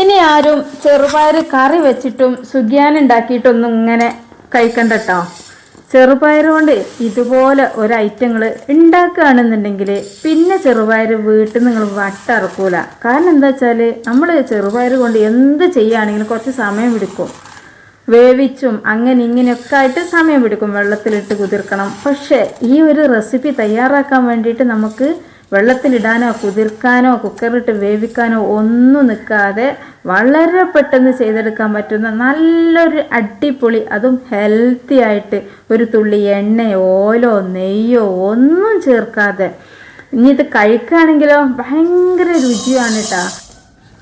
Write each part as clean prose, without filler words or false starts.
ഇനി ആരും ചെറുപയർ കറി വെച്ചിട്ടും സുഖിയാൻ ഉണ്ടാക്കിയിട്ടൊന്നും ഇങ്ങനെ കഴിക്കണ്ട കേട്ടോ. ചെറുപയർ കൊണ്ട് ഇതുപോലെ ഒരു ഐറ്റങ്ങൾ ഉണ്ടാക്കുകയാണെന്നുണ്ടെങ്കിൽ പിന്നെ ചെറുപയർ വീട്ടിൽ നിന്ന് നിങ്ങൾ വട്ടിറക്കൂല. കാരണം എന്താ വെച്ചാൽ നമ്മൾ ചെറുപയർ കൊണ്ട് എന്ത് ചെയ്യുകയാണെങ്കിലും കുറച്ച് സമയം പിടിക്കും. വേവിച്ചും അങ്ങനെ ഇങ്ങനെയൊക്കെ ആയിട്ട് സമയം പിടിക്കും, വെള്ളത്തിലിട്ട് കുതിർക്കണം. പക്ഷേ ഈ ഒരു റെസിപ്പി തയ്യാറാക്കാൻ വേണ്ടിയിട്ട് നമുക്ക് വെള്ളത്തിലിടാനോ കുതിർക്കാനോ കുക്കറിലിട്ട് വേവിക്കാനോ ഒന്നും നിൽക്കാതെ വളരെ പെട്ടെന്ന് ചെയ്തെടുക്കാൻ പറ്റുന്ന നല്ലൊരു അടിപൊളി, അതും ഹെൽത്തി ആയിട്ട് ഒരു തുള്ളി എണ്ണയോ ഓയിലോ നെയ്യോ ഒന്നും ചേർക്കാതെ ഇനി ഇത് കഴിക്കുകയാണെങ്കിലോ ഭയങ്കര രുചിയാണ് കേട്ടോ.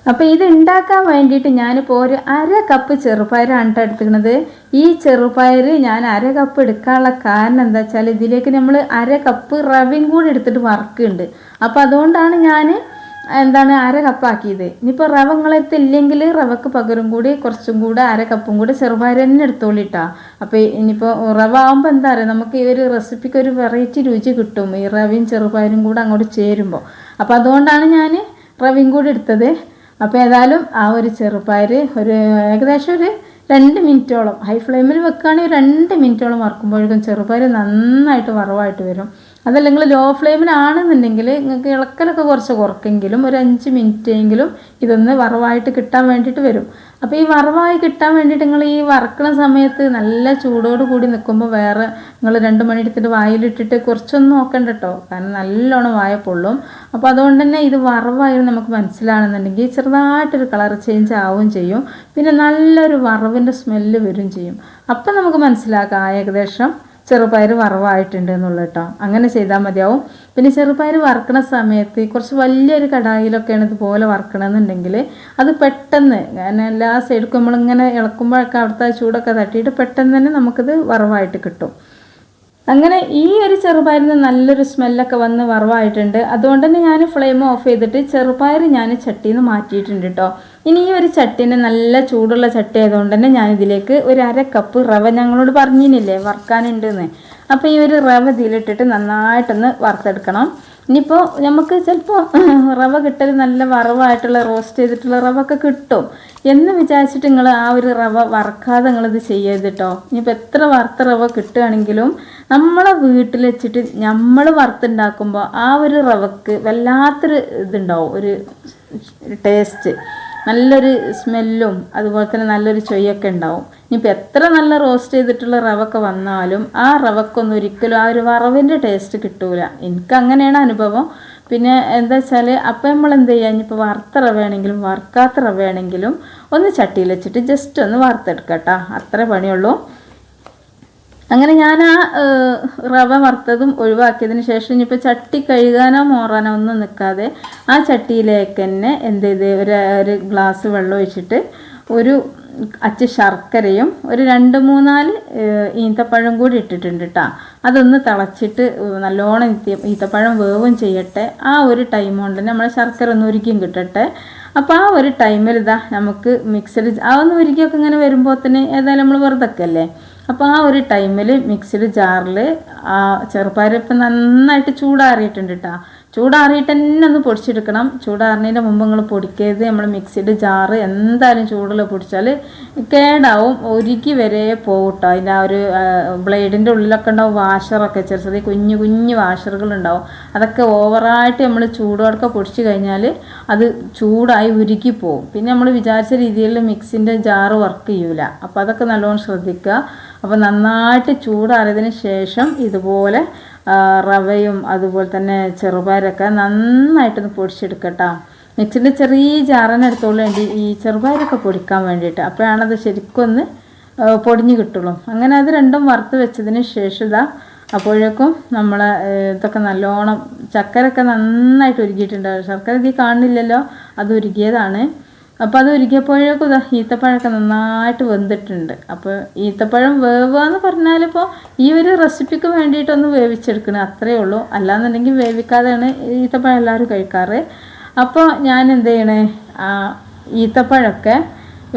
അപ്പോൾ ഇത് ഉണ്ടാക്കാൻ വേണ്ടിയിട്ട് ഞാനിപ്പോൾ ഒരു 1/2 കപ്പ് ചെറുപയറാണ് എടുക്കുന്നത്. ഈ ചെറുപയർ ഞാൻ 1/2 കപ്പ് എടുക്കാനുള്ള കാരണം എന്താ വെച്ചാൽ ഇതിലേക്ക് നമ്മൾ 1/2 കപ്പ് റവയും കൂടി എടുത്തിട്ട് വറുക്കുന്നുണ്ട്. അപ്പോൾ അതുകൊണ്ടാണ് ഞാൻ 1/2 കപ്പ് ആക്കിയത്. ഇനിയിപ്പോൾ റവ നിങ്ങളടുത്ത് ഇല്ലെങ്കിൽ റവക്ക് പകരം കൂടി കുറച്ചും കൂടെ 1/2 കപ്പും കൂടി ചെറുപയർ തന്നെ എടുത്തോളിട്ടാ. അപ്പോൾ ഇനിയിപ്പോൾ റവ ആകുമ്പോൾ എന്താ പറയുക, നമുക്ക് ഈ ഒരു റെസിപ്പിക്ക് ഒരു വെറൈറ്റി രുചി കിട്ടും ഈ റവയും ചെറുപയരും കൂടെ അങ്ങോട്ട് ചേരുമ്പോൾ. അപ്പോൾ അതുകൊണ്ടാണ് ഞാൻ റവയും കൂടി എടുത്തത്. അപ്പോൾ ഏതായാലും ആ ഒരു ചെറുപയർ ഒരു ഏകദേശം ഒരു 2 മിനിറ്റോളം ഹൈ ഫ്ലെയിമിൽ വെക്കുകയാണെങ്കിൽ 2 മിനിറ്റോളം വറുക്കുമ്പോഴേക്കും ചെറുപയർ നന്നായിട്ട് വറവായിട്ട് വരും. അതല്ല നിങ്ങൾ ലോ ഫ്ലെയിമിലാണെന്നുണ്ടെങ്കിൽ നിങ്ങൾക്ക് ഇളക്കലൊക്കെ കുറച്ച് കുറക്കെങ്കിലും ഒരു 5 മിനിറ്റെങ്കിലും ഇതൊന്ന് വറവായിട്ട് കിട്ടാൻ വേണ്ടിയിട്ട് വരും. അപ്പോൾ ഈ വറവായി കിട്ടാൻ വേണ്ടിയിട്ട് നിങ്ങൾ ഈ വറക്കണ സമയത്ത് നല്ല ചൂടോട് കൂടി നിൽക്കുമ്പോൾ വേറെ നിങ്ങൾ 2 മണി എടുത്തിട്ട് വായിലിട്ടിട്ട് കുറച്ചൊന്നും നോക്കണ്ട കേട്ടോ, കാരണം നല്ലോണം വായ പൊള്ളും. അപ്പോൾ അതുകൊണ്ട് തന്നെ ഇത് വറവായി നമുക്ക് മനസ്സിലാണെന്നുണ്ടെങ്കിൽ ചെറുതായിട്ടൊരു കളർ ചേഞ്ച് ആവുകയും ചെയ്യും, പിന്നെ നല്ലൊരു വറവിൻ്റെ സ്മെല്ല് വരും ചെയ്യും. അപ്പം നമുക്ക് മനസ്സിലാക്കാം ഏകദേശം ചെറുപയർ വറവായിട്ടുണ്ട് എന്നുള്ളത് കേട്ടോ. അങ്ങനെ ചെയ്താൽ മതിയാവും. പിന്നെ ചെറുപയർ വറുക്കണ സമയത്ത് കുറച്ച് വലിയൊരു കടായിലൊക്കെയാണ് ഇതുപോലെ വറുക്കണമെന്നുണ്ടെങ്കിൽ അത് പെട്ടെന്ന് കാരണം എല്ലാ സൈഡിലും നമ്മളിങ്ങനെ ഇളക്കുമ്പോഴൊക്കെ അവിടുത്തെ ചൂടൊക്കെ തട്ടിയിട്ട് പെട്ടെന്ന് തന്നെ നമുക്കിത് വറവായിട്ട് കിട്ടും. അങ്ങനെ ഈ ഒരു ചെറുപയറിന് നല്ലൊരു സ്മെല്ലൊക്കെ വന്ന് വറവായിട്ടുണ്ട്. അതുകൊണ്ട് തന്നെ ഞാൻ ഫ്ലെയിം ഓഫ് ചെയ്തിട്ട് ചെറുപയർ ഞാൻ ചട്ടിയിൽ നിന്ന് മാറ്റിയിട്ടുണ്ട് കേട്ടോ. ഇനി ഈ ഒരു ചട്ടീനെ നല്ല ചൂടുള്ള ചട്ടി ആയതുകൊണ്ട് തന്നെ ഞാനിതിലേക്ക് ഒരു 1/2 കപ്പ് റവ, ഞങ്ങളോട് പറഞ്ഞില്ലേ വറുക്കാനുണ്ടെന്ന്, അപ്പോൾ ഈ ഒരു റവ ഇതിലിട്ടിട്ട് നന്നായിട്ടൊന്ന് വറുത്തെടുക്കണം. ഇനിയിപ്പോൾ നമുക്ക് ചിലപ്പോൾ റവ കിട്ടൽ നല്ല വറവായിട്ടുള്ള റോസ്റ്റ് ചെയ്തിട്ടുള്ള റവ ഒക്കെ കിട്ടും എന്ന് വിചാരിച്ചിട്ട് നിങ്ങൾ ആ ഒരു റവ വറക്കാതെ നിങ്ങളിത് ചെയ്യരുത് കേട്ടോ. ഇനിയിപ്പോൾ എത്ര വറുത്ത റവ കിട്ടുകയാണെങ്കിലും നമ്മളെ വീട്ടിൽ വെച്ചിട്ട് നമ്മൾ വറുത്തുണ്ടാക്കുമ്പോൾ ആ ഒരു റവക്ക് വല്ലാത്തൊരു ഇതുണ്ടാവും, ഒരു ടേസ്റ്റ്, നല്ലൊരു സ്മെല്ലും അതുപോലെ തന്നെ നല്ലൊരു ചൊയ്യൊക്കെ ഉണ്ടാവും. ഇനിയിപ്പോൾ എത്ര നല്ല റോസ്റ്റ് ചെയ്തിട്ടുള്ള റവൊക്കെ വന്നാലും ആ റവക്കൊന്നും ഒരിക്കലും ആ ഒരു വറവിൻ്റെ ടേസ്റ്റ് കിട്ടൂല. എനിക്ക് അങ്ങനെയാണ് അനുഭവം. പിന്നെ എന്താ വെച്ചാൽ അപ്പം നമ്മൾ എന്ത് ചെയ്യുക, ഇനിയിപ്പോൾ വറുത്ത റവയാണെങ്കിലും വറുക്കാത്ത റവയാണെങ്കിലും ഒന്ന് ചട്ടിയിൽ വെച്ചിട്ട് ജസ്റ്റ് ഒന്ന് വറുത്തെടുക്കട്ടോ, അത്ര പണിയുള്ളൂ. അങ്ങനെ ഞാൻ ആ റവ വറുത്തതും ഒഴിവാക്കിയതിന് ശേഷം ഇനിയിപ്പോൾ ചട്ടി കഴുകാനോ മോറാനോ ഒന്നും നിൽക്കാതെ ആ ചട്ടിയിലേക്ക് തന്നെ എന്ത് ചെയ്ത് ഒരു ഗ്ലാസ് വെള്ളം ഒഴിച്ചിട്ട് ഒരു അച്ച് ശർക്കരയും ഒരു 2-3 ഈന്തപ്പഴം കൂടി ഇട്ടിട്ടുണ്ട് കേട്ടോ. അതൊന്ന് തിളച്ചിട്ട് നല്ലോണം ഈത്തപ്പഴം വേവും ചെയ്യട്ടെ. ആ ഒരു ടൈം കൊണ്ട് തന്നെ നമ്മളെ ശർക്കര ഒന്ന് ഉരുക്കിയും കിട്ടട്ടെ. അപ്പോൾ ആ ഒരു ടൈമിൽ ഇതാ നമുക്ക് മിക്സിഡ് ആ ഒന്ന് ഉരുക്കിയൊക്കെ ഇങ്ങനെ വരുമ്പോൾ തന്നെ ഏതായാലും നമ്മൾ വെറുതൊക്കെ അല്ലേ. അപ്പോൾ ആ ഒരു ടൈമിൽ മിക്സിഡ് ജാറിൽ ആ ചെറുപയർ ഇപ്പം നന്നായിട്ട് ചൂടാറിയിട്ടുണ്ട് കേട്ടോ. ചൂടാറിയിട്ട് തന്നെ ഒന്ന് പൊടിച്ചെടുക്കണം. ചൂടാറിനതിൻ്റെ മുമ്പ് നിങ്ങൾ പൊടിക്കരുത്. നമ്മൾ മിക്സിഡ് ജാറ് എന്തായാലും ചൂടിൽ പൊടിച്ചാൽ കേടാവും, ഒരുക്കി വരെ പോകും കേട്ടോ. അതിൻ്റെ ആ ഒരു ബ്ലേഡിൻ്റെ ഉള്ളിലൊക്കെ ഉണ്ടാവും വാഷറൊക്കെ, ചെറിയ കുഞ്ഞു കുഞ്ഞു വാഷറുകളുണ്ടാവും. അതൊക്കെ ഓവറായിട്ട് നമ്മൾ ചൂടോടൊക്കെ പൊടിച്ച് കഴിഞ്ഞാൽ അത് ചൂടായി ഉരുക്കി പോകും. പിന്നെ നമ്മൾ വിചാരിച്ച രീതിയിൽ മിക്സിൻ്റെ ജാറ് വർക്ക് ചെയ്യൂല. അപ്പോൾ അതൊക്കെ നല്ലോണം ശ്രദ്ധിക്കുക. അപ്പോൾ നന്നായിട്ട് ചൂടാറിയതിന് ശേഷം ഇതുപോലെ റവയും അതുപോലെ തന്നെ ചെറുപയറൊക്കെ നന്നായിട്ടൊന്ന് പൊടിച്ചെടുക്കട്ടോ. മിക്സിൻ്റെ ചെറിയ ജാറിന് എടുത്തോളൂ വേണ്ടി ഈ ചെറുപയറൊക്കെ പൊടിക്കാൻ വേണ്ടിയിട്ട്, അപ്പോഴാണത് ശരിക്കും ഒന്ന് പൊടിഞ്ഞ് കിട്ടുള്ളൂ. അങ്ങനെ അത് രണ്ടും വറുത്ത് വെച്ചതിന് ശേഷം ഇതാ അപ്പോഴേക്കും നമ്മളെ ഇതൊക്കെ നല്ലോണം ചക്കരൊക്കെ നന്നായിട്ട് ഉരുകിയിട്ടുണ്ട്. ശർക്കര ഇതിൽ കാണുന്നില്ലല്ലോ, അത് ഉരുകിയതാണ്. അപ്പോൾ അത് ഉരുക്കിയപ്പോഴേക്കും ഇതാ ഈത്തപ്പഴമൊക്കെ നന്നായിട്ട് വെന്തിട്ടുണ്ട്. അപ്പോൾ ഈത്തപ്പഴം വേവാന്ന് പറഞ്ഞാലിപ്പോൾ ഈ ഒരു റെസിപ്പിക്ക് വേണ്ടിയിട്ടൊന്ന് വേവിച്ചെടുക്കണം, അത്രയേ ഉള്ളൂ. അല്ലാന്നുണ്ടെങ്കിൽ വേവിക്കാതെയാണ് ഈത്തപ്പഴം എല്ലാവരും കഴിക്കാറ്. അപ്പോൾ ഞാൻ എന്ത് ചെയ്യണേ, ഈത്തപ്പഴമൊക്കെ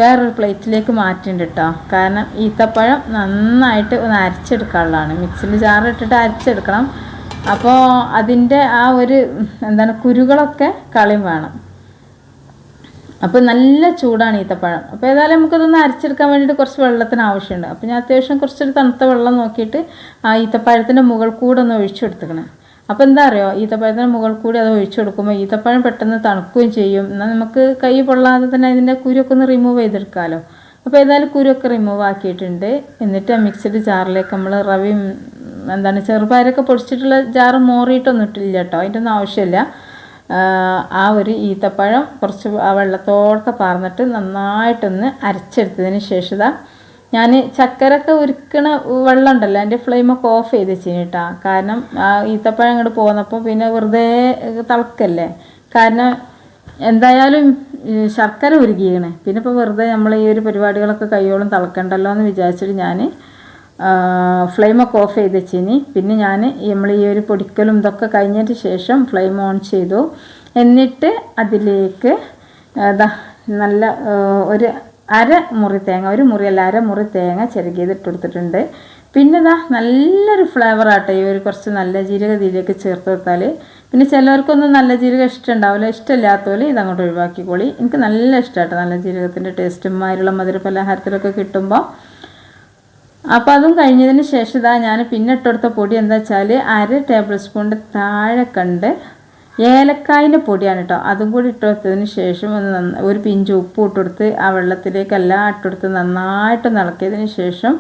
വേറൊരു പ്ലേറ്റിലേക്ക് മാറ്റിയിട്ടുണ്ട് കേട്ടോ. കാരണം ഈത്തപ്പഴം നന്നായിട്ട് ഒന്ന് അരച്ചെടുക്കാനുള്ളതാണ്. മിക്സിയിൽ ജാറിട്ടിട്ട് അരച്ചെടുക്കണം. അപ്പോൾ അതിൻ്റെ ആ ഒരു കുരുകളൊക്കെ കളയും വേണം. അപ്പോൾ നല്ല ചൂടാണ് ഈത്തപ്പഴം. അപ്പോൾ ഏതായാലും നമുക്കതൊന്ന് അരച്ചെടുക്കാൻ വേണ്ടിയിട്ട് കുറച്ച് വെള്ളത്തിന് ആവശ്യമുണ്ട്. അപ്പോൾ ഞാൻ അത്യാവശ്യം കുറച്ചൊരു തണുത്ത വെള്ളം നോക്കിയിട്ട് ആ ഈത്തപ്പഴത്തിൻ്റെ മുകൾ കൂടെ ഒന്ന് ഒഴിച്ചു കൊടുത്തിക്കണം. അപ്പോൾ എന്താ അറിയോ, ഈത്തപ്പഴത്തിൻ്റെ മുകൾ കൂടി അത് ഒഴിച്ചു കൊടുക്കുമ്പോൾ ഈത്തപ്പഴം പെട്ടെന്ന് തണുക്കുകയും ചെയ്യും. എന്നാൽ നമുക്ക് കൈ പൊള്ളാതെ തന്നെ അതിൻ്റെ കുരുവൊക്കെ ഒന്ന് റിമൂവ് ചെയ്തെടുക്കാമല്ലോ. അപ്പോൾ ഏതായാലും കുരുവൊക്കെ റിമൂവ് ആക്കിയിട്ടുണ്ട്. എന്നിട്ട് ആ മിക്സിഡ് ജാറിലേക്ക് നമ്മൾ റവയും ചെറുപയറൊക്കെ പൊടിച്ചിട്ടുള്ള ജാറ് മോറിയിട്ടൊന്നും ഇട്ടില്ല കേട്ടോ, അതിൻ്റെ ഒന്നും ആവശ്യമില്ല. ആ ഒരു ഈത്തപ്പഴം കുറച്ച് ആ വെള്ളത്തോടൊക്കെ പാർന്നിട്ട് നന്നായിട്ടൊന്ന് അരച്ചെടുത്തതിന് ശേഷം ഞാൻ ചക്കരൊക്കെ ഉരുക്കണ വെള്ളം ഉണ്ടല്ലോ, എൻ്റെ ഫ്ലെയിമൊക്കെ ഓഫ് ചെയ്ത് വെച്ചിട്ടാ. കാരണം ആ ഈത്തപ്പഴം അങ്ങോട്ട് പോന്നപ്പോൾ പിന്നെ വെറുതെ തിളക്കല്ലേ. കാരണം എന്തായാലും ശർക്കര ഉരുകിയാണ്. പിന്നെ ഇപ്പോൾ വെറുതെ നമ്മൾ ഈ ഒരു പരിപാടികളൊക്കെ കയ്യോളം തിളക്കണ്ടല്ലോ എന്ന് വിചാരിച്ചിട്ട് ഞാൻ ഫ്ലെയിമൊക്കെ ഓഫ് ചെയ്ത് വെച്ചിനി. പിന്നെ ഞാൻ നമ്മൾ ഈ ഒരു പൊടിക്കലും ഇതൊക്കെ കഴിഞ്ഞതിന് ശേഷം ഫ്ലെയിം ഓൺ ചെയ്തു. എന്നിട്ട് അതിലേക്ക് നല്ല ഒരു അര മുറി തേങ്ങ, ഒരു മുറിയല്ല അര മുറി തേങ്ങ ചിരകിയത് ഇട്ട് കൊടുത്തിട്ടുണ്ട്. പിന്നെ നല്ലൊരു ഫ്ലേവറാട്ടെ ഈ ഒരു കുറച്ച് നല്ല ജീരകം ഇതിലേക്ക് ചേർത്ത് കൊടുത്താൽ. പിന്നെ ചിലവർക്കൊന്നും നല്ല ജീരകം ഇഷ്ടമുണ്ടാവില്ല, ഇഷ്ടമില്ലാത്തപോലെ ഇതങ്ങോട്ട് ഒഴിവാക്കിക്കോളി. എനിക്ക് നല്ല ഇഷ്ടമാട്ടോ നല്ല ജീരകത്തിൻ്റെ ടേസ്റ്റും മാതിരിയുള്ള മധുര പലഹാരത്തിലൊക്കെ കിട്ടുമ്പോൾ. അപ്പോൾ അതും കഴിഞ്ഞതിന് ശേഷം ഞാൻ പിന്നെ ഇട്ടെടുത്ത പൊടി എന്താ വെച്ചാൽ അര ടേബിൾ സ്പൂണിൻ്റെ താഴെ കണ്ട് ഏലക്കായൻ്റെ പൊടിയാണ് കേട്ടോ. അതും കൂടി ഇട്ടെടുത്തതിന് ശേഷം ഒരു പിഞ്ച് ഉപ്പ് ഇട്ടെടുത്ത് ആ വെള്ളത്തിലേക്കെല്ലാം ഇട്ടെടുത്ത് നന്നായിട്ട് ഇളക്കിയതിന് ശേഷം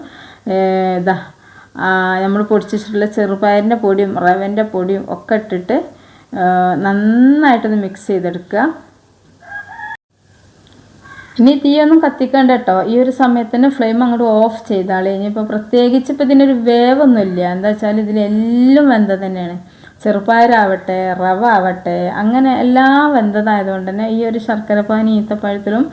നമ്മൾ പൊടിച്ചിട്ടുള്ള ചെറുപയറിൻ്റെ പൊടിയും റവൻ്റെ പൊടിയും ഒക്കെ ഇട്ടിട്ട് നന്നായിട്ടൊന്ന് മിക്സ് ചെയ്തെടുക്കുക. ഇനി തീയൊന്നും കത്തിക്കണ്ട കേട്ടോ. ഈ ഒരു സമയത്തിന് ഫ്ലെയിം അങ്ങോട്ട് ഓഫ് ചെയ്താളേ. ഇനിയിപ്പോൾ പ്രത്യേകിച്ച് ഇപ്പോൾ ഇതിനൊരു വേവൊന്നുമില്ല. എന്താ വെച്ചാൽ ഇതിലെല്ലാം വെന്തത് തന്നെയാണ്. ചെറുപയറാവട്ടെ റവ ആവട്ടെ അങ്ങനെ എല്ലാം വെന്തതായതുകൊണ്ട് തന്നെ ഈ ഒരു ശർക്കരപ്പാനി ഈത്തപ്പഴത്തിലും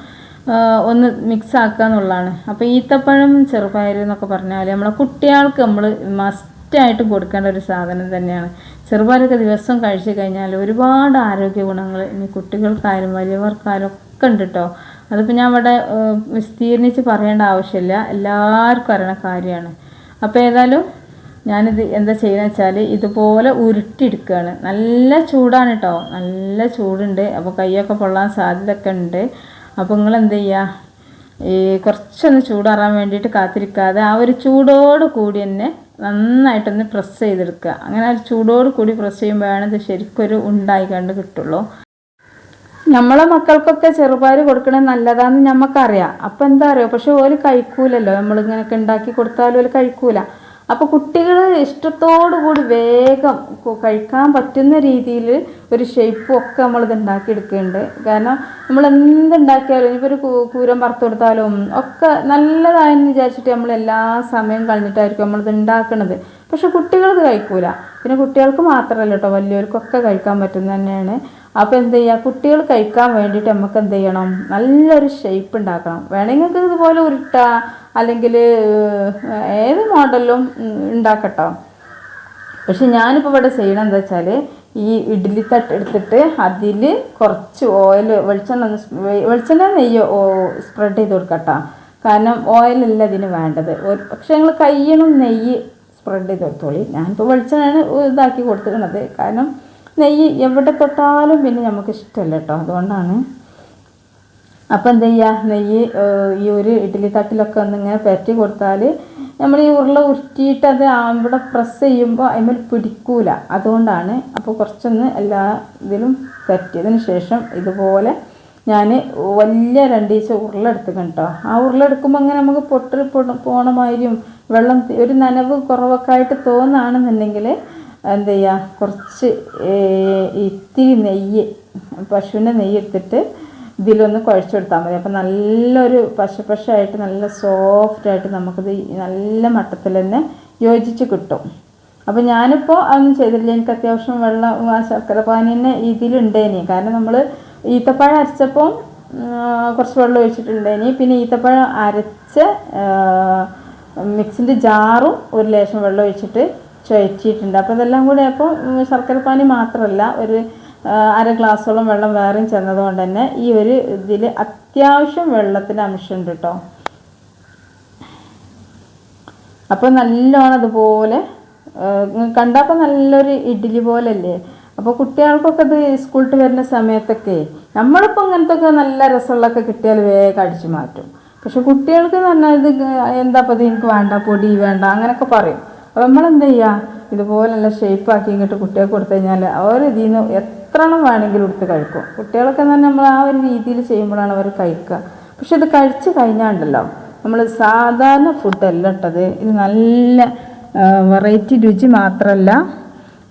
ഒന്ന് മിക്സ് ആക്കുക എന്നുള്ളതാണ്. അപ്പോൾ ഈത്തപ്പഴം ചെറുപയർ എന്നൊക്കെ പറഞ്ഞാൽ നമ്മളെ കുട്ടികൾക്ക് നമ്മൾ മസ്റ്റായിട്ട് കൊടുക്കേണ്ട ഒരു സാധനം തന്നെയാണ്. ചെറുപയറൊക്കെ ദിവസം കഴിച്ചു കഴിഞ്ഞാൽ ഒരുപാട് ആരോഗ്യ ഗുണങ്ങൾ ഇനി കുട്ടികൾക്കായാലും വലിയവർക്കായാലും ഒക്കെ ഉണ്ട് കേട്ടോ. അതിപ്പോൾ ഞാൻ ഇവിടെ വിസ്തീർണിച്ച് പറയേണ്ട ആവശ്യമില്ല, എല്ലാവർക്കും അറിയണ കാര്യമാണ്. അപ്പോൾ ഏതായാലും ഞാനിത് എന്താ ചെയ്യുന്നത് വെച്ചാൽ ഇതുപോലെ ഉരുട്ടിയെടുക്കുകയാണ്. നല്ല ചൂടാണ് കേട്ടോ, നല്ല ചൂടുണ്ട്. അപ്പോൾ കൈയൊക്കെ പൊള്ളാൻ സാധ്യതയൊക്കെ ഉണ്ട്. അപ്പോൾ നിങ്ങൾ എന്ത് ചെയ്യുക, ഈ കുറച്ചൊന്ന് ചൂടാറാൻ വേണ്ടിയിട്ട് കാത്തിരിക്കാതെ ആ ഒരു ചൂടോട് കൂടി തന്നെ നന്നായിട്ടൊന്ന് പ്രസ് ചെയ്തെടുക്കുക. അങ്ങനെ ഒരു ചൂടോട് കൂടി പ്രസ് ചെയ്യുമ്പോഴാണ് ഇത് ശരിക്കൊരു ഉണ്ടായി കണ്ട് കിട്ടുള്ളൂ. നമ്മളെ മക്കൾക്കൊക്കെ ചെറുപയർ കൊടുക്കണത് നല്ലതാണെന്ന് നമുക്കറിയാം. അപ്പം എന്താ അറിയോ, പക്ഷെ ഓര് കഴിക്കൂലല്ലോ. നമ്മളിങ്ങനെയൊക്കെ ഉണ്ടാക്കി കൊടുത്താലും ഓര് കഴിക്കൂല. അപ്പോൾ കുട്ടികൾ ഇഷ്ടത്തോടു കൂടി വേഗം കഴിക്കാൻ പറ്റുന്ന രീതിയിൽ ഒരു ഷേപ്പും ഒക്കെ നമ്മളിത് ഉണ്ടാക്കിയെടുക്കുന്നുണ്ട്. കാരണം നമ്മൾ എന്തുണ്ടാക്കിയാലും ഇനിയിപ്പോൾ ഒരു കൂരം വറുത്ത് കൊടുത്താലും ഒക്കെ നല്ലതായെന്ന് വിചാരിച്ചിട്ട് നമ്മൾ എല്ലാ സമയം കളഞ്ഞിട്ടായിരിക്കും നമ്മളിത് ഉണ്ടാക്കുന്നത്. പക്ഷെ കുട്ടികളത് കഴിക്കൂല. പിന്നെ കുട്ടികൾക്ക് മാത്രമല്ല കേട്ടോ, വലിയവർക്കൊക്കെ കഴിക്കാൻ പറ്റുന്നത് തന്നെയാണ്. അപ്പോൾ എന്ത് ചെയ്യുക, കുട്ടികൾ കഴിക്കാൻ വേണ്ടിയിട്ട് നമുക്ക് എന്ത് ചെയ്യണം, നല്ലൊരു ഷേപ്പ് ഉണ്ടാക്കണം. വേണമെങ്കിൽ ഇതുപോലെ ഉരുട്ടുക, അല്ലെങ്കിൽ ഏത് മോഡലും ഉണ്ടാക്കട്ടോ. പക്ഷെ ഞാനിപ്പോൾ ഇവിടെ ചെയ്യണം എന്താ വെച്ചാൽ ഈ ഇഡ്ഡലി തട്ട് എടുത്തിട്ട് അതിൽ കുറച്ച് ഓയിൽ വെളിച്ചെണ്ണ നെയ്യോ സ്പ്രെഡ് ചെയ്ത് കൊടുക്കട്ടോ. കാരണം ഓയിലല്ല ഇതിന് വേണ്ടത്. പക്ഷെ ഞങ്ങൾ കയ്യണം നെയ്യ് സ്പ്രെഡ് ചെയ്ത് കൊടുത്തോളി. ഞാനിപ്പോൾ വെളിച്ചെണ്ണയാണ് ഇതാക്കി കൊടുത്തിരുന്നത്. കാരണം നെയ്യ് എവിടെ തൊട്ടാലും പിന്നെ നമുക്ക് ഇഷ്ടമല്ല കേട്ടോ, അതുകൊണ്ടാണ്. അപ്പോൾ എന്ത് ചെയ്യുക, നെയ്യ് ഈ ഒരു ഇഡ്ഡലി തട്ടിലൊക്കെ ഒന്നിങ്ങനെ പരറ്റി കൊടുത്താൽ നമ്മൾ ഈ ഉരുള ഉരുട്ടിയിട്ട് അത് ഇവിടെ പ്രസ് ചെയ്യുമ്പോൾ അതിന്മേൽ പിടിക്കൂല, അതുകൊണ്ടാണ്. അപ്പോൾ കുറച്ചൊന്ന് എല്ലാ ഇതിലും പരറ്റിയതിന് ശേഷം ഇതുപോലെ ഞാൻ വലിയ 2 ഈച്ച ഉരുള എടുത്തിക്കണം കേട്ടോ. ആ ഉരുള എടുക്കുമ്പോൾ അങ്ങനെ നമുക്ക് പോണ മാതിരിയും വെള്ളം ഒരു നനവ് കുറവൊക്കെ ആയിട്ട് തോന്നുകയാണെന്നുണ്ടെങ്കിൽ എന്ത് ചെയ്യുക, കുറച്ച് ഇത്തിരി നെയ്യ്, പശുവിൻ്റെ നെയ്യ് എടുത്തിട്ട് ഇതിലൊന്ന് കുഴച്ചെടുത്താൽ മതി. അപ്പോൾ നല്ലൊരു പശായിട്ട് നല്ല സോഫ്റ്റായിട്ട് നമുക്കിത് നല്ല മട്ടത്തിൽ തന്നെ യോജിച്ച് കിട്ടും. അപ്പോൾ ഞാനിപ്പോൾ അതൊന്നും ചെയ്തിട്ടില്ല. എനിക്ക് അത്യാവശ്യം വെള്ളം ശർക്കരപ്പാനി തന്നെ ഇതിലുണ്ടേനി. കാരണം നമ്മൾ ഈത്തപ്പഴം അരച്ചപ്പോൾ കുറച്ച് വെള്ളം ഒഴിച്ചിട്ടുണ്ടേനി. പിന്നെ ഈത്തപ്പഴം അരച്ച മിക്സിൻ്റെ ജാറും ഒരു ലേശം വെള്ളം ഒഴിച്ചിട്ട് ചുഴറ്റിയിട്ടുണ്ട്. അപ്പോൾ ഇതെല്ലാം കൂടി അപ്പോൾ ശർക്കരപ്പാനി മാത്രമല്ല, ഒരു അര ഗ്ലാസ്സോളം വെള്ളം വേറെയും ചെന്നതുകൊണ്ട് തന്നെ ഈ ഒരു ഇതിൽ അത്യാവശ്യം വെള്ളത്തിൻ്റെ അംശമുണ്ട് കേട്ടോ. അപ്പോൾ നല്ലോണം അതുപോലെ കണ്ടപ്പോൾ നല്ലൊരു ഇഡ്ഡലി പോലല്ലേ. അപ്പോൾ കുട്ടികൾക്കൊക്കെ ഇത് സ്കൂളിൽ വരുന്ന സമയത്തൊക്കെ നമ്മളിപ്പോൾ ഇങ്ങനത്തെ ഒക്കെ നല്ല രസമുള്ളതൊക്കെ കിട്ടിയാൽ വേഗം അടിച്ചു മാറ്റും. പക്ഷെ കുട്ടികൾക്ക് എന്ന് പറഞ്ഞാൽ ഇത് എന്താ അപ്പോൾ ഇത് എനിക്ക് വേണ്ട, പൊടി വേണ്ട അങ്ങനെയൊക്കെ പറയും. അപ്പോൾ നമ്മളെന്താ ചെയ്യുക, ഇതുപോലെ നല്ല ഷേപ്പാക്കി ഇങ്ങോട്ട് കുട്ടികൾക്ക് കൊടുത്തു കഴിഞ്ഞാൽ അവർ ഇതിൽ നിന്ന് എത്ര എണ്ണം വേണമെങ്കിലും എടുത്ത് കഴിക്കും. കുട്ടികളൊക്കെ എന്ന് പറഞ്ഞാൽ നമ്മൾ ആ ഒരു രീതിയിൽ ചെയ്യുമ്പോഴാണ് അവർ കഴിക്കുക. പക്ഷെ ഇത് കഴിച്ച് കഴിഞ്ഞാണ്ടല്ലോ നമ്മൾ സാധാരണ ഫുഡല്ല ഇട്ടത്, ഇത് നല്ല വെറൈറ്റി രുചി മാത്രമല്ല,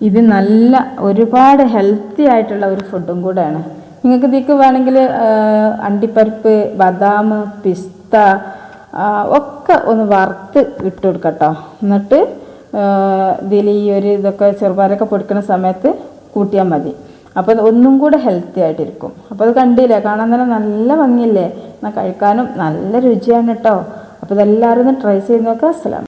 ഇത് നല്ല ഒരുപാട് ഹെൽത്തി ആയിട്ടുള്ള ഒരു ഫുഡും കൂടെയാണ്. നിങ്ങൾക്ക് ഇതിക്ക് വേണമെങ്കിൽ അണ്ടിപ്പരിപ്പ്, ബദാം, പിസ്ത ഒക്കെ ഒന്ന് വറുത്ത് ഇട്ട് കൊടുക്കട്ടോ. എന്നിട്ട് ഇതിൽ ഈ ഒരു ഇതൊക്കെ ചെറുപയറൊക്കെ പൊടിക്കുന്ന സമയത്ത് കൂട്ടിയാൽ മതി. അപ്പോൾ ഒന്നും കൂടെ ഹെൽത്തി ആയിട്ടിരിക്കും. അപ്പോൾ അത് കണ്ടില്ലേ, കാണാൻ തന്നെ നല്ല ഭംഗിയില്ലേ, എന്നാൽ കഴിക്കാനും നല്ല രുചിയാണ് കേട്ടോ. അപ്പോൾ ഇതെല്ലാവരും ഒന്ന് ട്രൈ ചെയ്ത് നോക്കുക. അസ്സലാം.